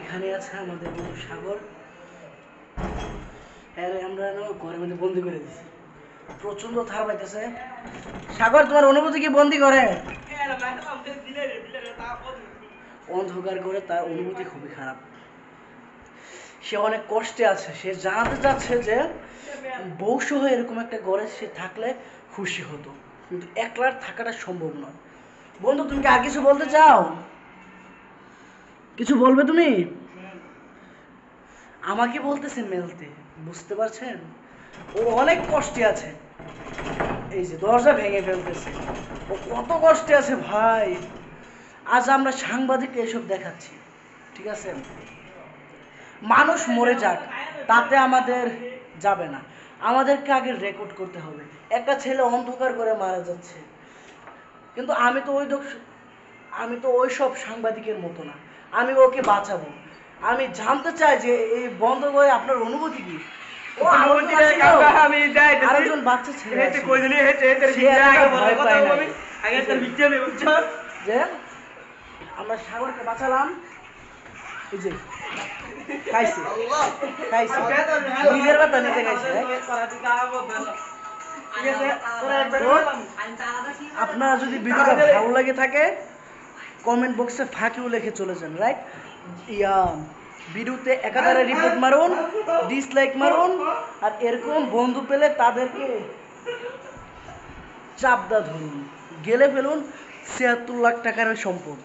এখানে আছে আমাদের বন্ধু সাগর। হ্যাঁ আমরা ঘরের মধ্যে বন্দি করে দিছি, প্রচন্ড থার পাইতেছে। সাগর তোমার অনুভূতি কি বন্দি করে? অন্ধকার করে তার অনুভূতি খুবই খারাপ। সে অনেক কষ্টে আছে, সে জানাতে চাচ্ছে যে বউসহ এরকম একটা ঘরে সে থাকলে খুশি হতো, কিন্তু একলার থাকাটা সম্ভব নয়। বন্ধু তুমি কি আর কিছু বলতে চাও? কিছু বলবে তুমি? আমাকে বলতেছে মেলতে, বুঝতে পারছেন? ও অনেক কষ্টে আছে, এই যে দরজা ভেঙে ফেলতেছে। ও কত কষ্টে আছে ভাই। আজ আমরা সাংবাদিক এসব দেখাচ্ছি, ঠিক আছে? মানুষ মরে যাক, তাতে আমাদের যাবে না, আমাদেরকে আগে রেকর্ড করতে হবে। একটা ছেলে অন্ধকার করে মারা যাচ্ছে, কিন্তু আমি তো ওই সব সাংবাদিকের মতো না, আমি ওকে বাঁচাবো। আমি জানতে চাই যে এই বন্ধ করে আপনার অনুভূতি কি? আরেকজন বাচ্চা ছেলে যে আমরা সাগরকে বাঁচালাম, এই যে খাইছে খাইছে নিজের কথা নিজে খাইছে। আপনার যদি ভিডিওটা ভালো লাগে থাকে কমেন্ট বক্সে ফাঁকিও লিখে চলে যান, রাইট? ভিডিওতে একাধারে রিপোর্ট মারুন, ডিসলাইক মারুন, আর এরকম বন্ধু পেলে তাদেরকে চাপদা ধরুন, গেলে ফেলুন ৭৬ লাখ টাকার সম্পদ।